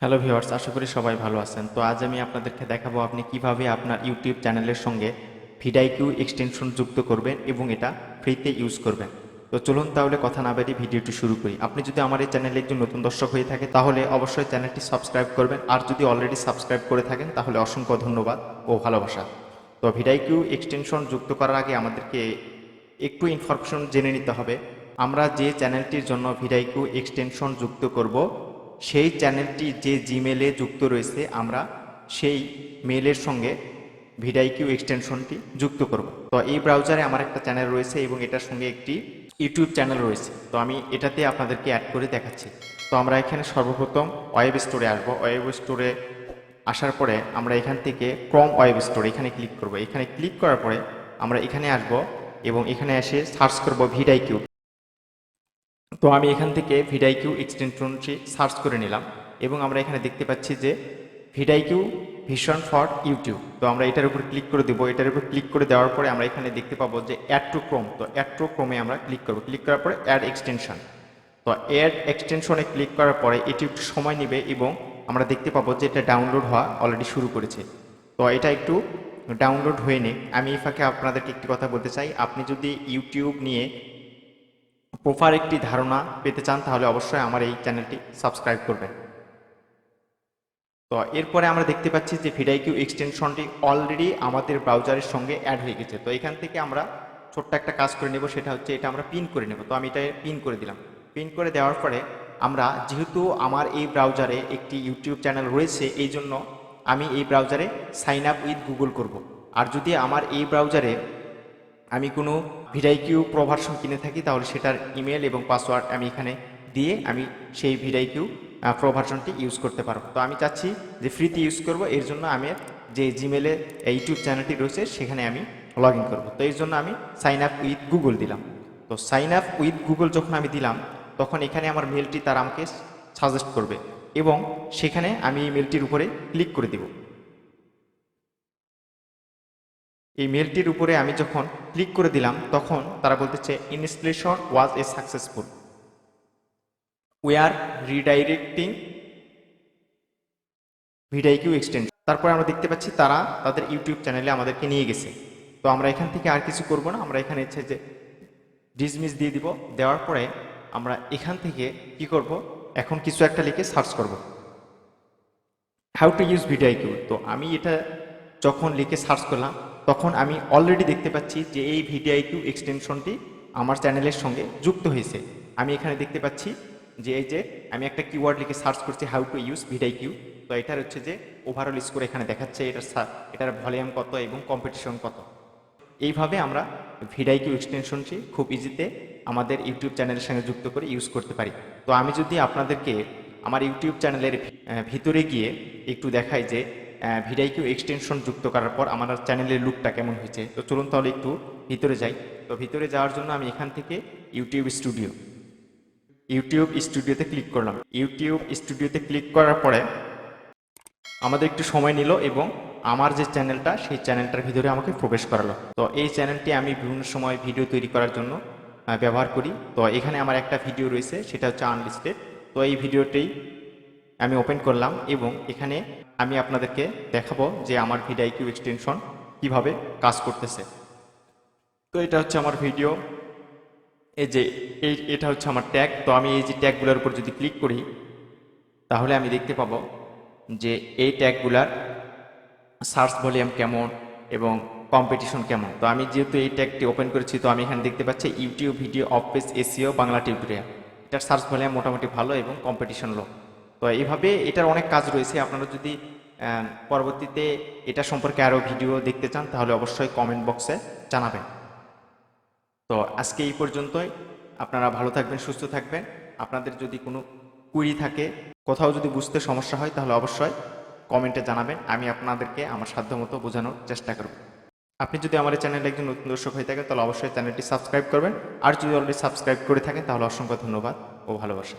Hello viewers, আশা করি সবাই ভালো আছেন। তো আজ আমি আপনাদেরকে দেখাবো আপনি কিভাবে আপনার ইউটিউব চ্যানেলের সঙ্গে ভিডিকিউ এক্সটেনশন যুক্ত করবেন এবং এটা ফ্রিতে ইউজ করবেন। তো চলুন তাহলে কথা না বাড়িয়ে ভিডিওটি শুরু করি। আপনি যদি আমার এই চ্যানেলে একজন নতুন দর্শক হয়ে থাকে তাহলে অবশ্যই চ্যানেলটি সাবস্ক্রাইব করবেন, আর যদি অলরেডি সাবস্ক্রাইব করে থাকেন তাহলে অসংখ্য ধন্যবাদ ও ভালোবাসা। তো ভিডিকিউ এক্সটেনশন যুক্ত করার আগে আমাদেরকে একটু ইনফরমেশন জেনে নিতে হবে। আমরা যে চ্যানেলটির জন্য ভিডিকিউ এক্সটেনশন যুক্ত করব সেই চ্যানেলটি যে জিমেলে যুক্ত রয়েছে আমরা সেই মেলের সঙ্গে ভিডিকিউ এক্সটেনশনটি যুক্ত করব। তো এই ব্রাউজারে আমার একটা চ্যানেল রয়েছে এবং এটার সঙ্গে একটি ইউটিউব চ্যানেল রয়েছে। তো আমি এটাতে আপনাদেরকে অ্যাড করে দেখাচ্ছি। তো আমরা এখানে সর্বপ্রথম ওয়েব স্টোরে আসবো। ওয়েব স্টোরে আসার পরে আমরা এখান থেকে ক্রোম ওয়েব স্টোর এখানে ক্লিক করব। এখানে ক্লিক করার পরে আমরা এখানে আসব এবং এখানে এসে সার্চ করব ভিডিকিউ। তো আমি এখান থেকে ভিডিকিউ এক্সটেনশনটি সার্চ করে নিলাম এবং আমরা এখানে দেখতে পাচ্ছি যে ভিডিকিউ ভিশন ফর ইউটিউব। তো আমরা এটার উপর ক্লিক করে দেবো। এটার উপর ক্লিক করে দেওয়ার পরে আমরা এখানে দেখতে পাবো যে অ্যাড টু ক্রোম। তো অ্যাড টু ক্রোমে আমরা ক্লিক করবো। ক্লিক করার পরে অ্যাড এক্সটেনশন। তো অ্যাড এক্সটেনশনে ক্লিক করার পরে এটি একটু সময় নেবে এবং আমরা দেখতে পাবো যে এটা ডাউনলোড হওয়া অলরেডি শুরু করেছে। তো এটা একটু ডাউনলোড হয়ে নিক। আমি এই ফাঁকে আপনাদেরকে একটি কথা বলতে চাই, আপনি যদি ইউটিউব নিয়ে প্রপার একটি ধারণা পেতে চান তাহলে অবশ্যই আমার এই চ্যানেলটি সাবস্ক্রাইব করবেন। তো এরপরে আমরা দেখতে পাচ্ছি যে ভিডিকিউ এক্সটেনশনটি অলরেডি আমাদের ব্রাউজারের সঙ্গে অ্যাড হয়ে গেছে। তো এখান থেকে আমরা ছোট্ট একটা কাজ করে নেব, সেটা হচ্ছে এটা আমরা পিন করে নেব। তো আমি এটা পিন করে দিলাম। পিন করে দেওয়ার পরে আমরা যেহেতু আমার এই ব্রাউজারে একটি ইউটিউব চ্যানেল রয়েছে এই জন্য আমি এই ব্রাউজারে সাইন আপ উইথ গুগল করব। আর যদি আমার এই ব্রাউজারে আমি কোনো ভিডিকিউ প্রো ভার্সন কিনে থাকি তাহলে সেটার ইমেল এবং পাসওয়ার্ড আমি এখানে দিয়ে আমি সেই ভিডিকিউ প্রো ভার্সনটি ইউজ করতে পারবো। তো আমি চাচ্ছি যে ফ্রিতে ইউজ করব, এর জন্য আমি যে জিমেলে ইউটিউব চ্যানেলটি রয়েছে সেখানে আমি লগ ইন করবো। তো এর জন্য আমি সাইন আপ উইথ গুগল দিলাম। তো সাইন আপ উইথ গুগল যখন আমি দিলাম তখন এখানে আমার মেলটি তারা আমাকে সাজেস্ট করবে এবং সেখানে আমি এই মেলটির উপরে ক্লিক করে দেব। এই মেলটির উপরে আমি যখন ক্লিক করে দিলাম তখন তারা বলতেছে installation was a successful, we are redirecting VDQ extension. তারপরে আমরা দেখতে পাচ্ছি তারা তাদের ইউটিউব চ্যানেলে আমাদেরকে নিয়ে গেছে। তো আমরা এখান থেকে আর কিছু করব না, আমরা এখানে হচ্ছে যে ডিসমিস দিয়ে দিব। দেওয়ার পরে আমরা এখান থেকে কি করব, এখন কিছু একটা লিখে সার্চ করব হাউ টু ইউজ ভিডিকিউ। তো আমি এটা যখন লিখে সার্চ করলাম তখন আমি অলরেডি দেখতে পাচ্ছি যে এই ভিডিকিউ এক্সটেনশনটি আমার চ্যানেলের সঙ্গে যুক্ত হয়েছে। আমি এখানে দেখতে পাচ্ছি যে এই যে আমি একটা কিওয়ার্ড লিখে সার্চ করছি হাউ টু ইউজ ভিডিকিউ। তো এটার হচ্ছে যে ওভারঅল স্কোর এখানে দেখাচ্ছে, এটার ভলিউম কত এবং কম্পিটিশন কত। এইভাবে আমরা ভিডিকিউ এক্সটেনশনটি খুব ইজিতে আমাদের ইউটিউব চ্যানেলের সঙ্গে যুক্ত করে ইউজ করতে পারি। তো আমি যদি আপনাদেরকে আমার ইউটিউব চ্যানেলের ভিতরে গিয়ে একটু দেখাই যে ভিডিকিউ এক্সটেনশন যুক্ত করার পর আমার চ্যানেলের লুকটা কেমন হয়েছে, তো চলুন তাহলে একটু ভিতরে যাই। তো ভিতরে যাওয়ার জন্য আমি এখান থেকে ইউটিউব স্টুডিওতে ক্লিক করলাম। ইউটিউব স্টুডিওতে ক্লিক করার পরে আমাদের একটু সময় নিল এবং আমার যে চ্যানেলটা সেই চ্যানেলটার ভিতরে আমাকে প্রবেশ করালো। তো এই চ্যানেলটি আমি বিভিন্ন সময় ভিডিও তৈরি করার জন্য ব্যবহার করি। তো এখানে আমার একটা ভিডিও রয়েছে, সেটা হচ্ছে আনলিস্টেড। তো এই ভিডিওটি আমি ওপেন করলাম এবং এখানে আমি আপনাদেরকে দেখাবো যে আমার ভিডিকিউ এক্সটেনশন কিভাবে কাজ করতেছে। তো এটা হচ্ছে আমার ভিডিও, এই যে এটা হচ্ছে আমার ট্যাগ। তো আমি এই যে ট্যাগগুলোর উপর যদি ক্লিক করি তাহলে আমি দেখতে পাবো যে এই ট্যাগগুলার সার্চ ভলিউম কেমন এবং কম্পিটিশন কেমন। তো আমি যেহেতু এই ট্যাগটি ওপেন করেছি তো আমি এখানে দেখতে পাচ্ছি YouTube video of page SEO Bangla tutorial. এটার সার্চ ভলিউম মোটামুটি ভালো এবং কম্পিটিশন লো। তো এইভাবে এটার অনেক কাজ রয়েছে। আপনারা যদি পরবর্তীতে এটা সম্পর্কে আরও ভিডিও দেখতে চান তাহলে অবশ্যই কমেন্ট বক্সে জানাবেন। তো আজকে এই পর্যন্তই। আপনারা ভালো থাকবেন, সুস্থ থাকবেন। আপনাদের যদি কোনো কুইরি থাকে, কোথাও যদি বুঝতে সমস্যা হয় তাহলে অবশ্যই কমেন্টে জানাবেন। আমি আপনাদেরকে আমার সাধ্যমতো বোঝানোর চেষ্টা করব। আপনি যদি আমার এই চ্যানেলে একজন নতুন দর্শক হয়ে থাকেন তাহলে অবশ্যই চ্যানেলটি সাবস্ক্রাইব করবেন, আর যদি অলরেডি সাবস্ক্রাইব করে থাকেন তাহলে অসংখ্য ধন্যবাদ ও ভালোবাসা।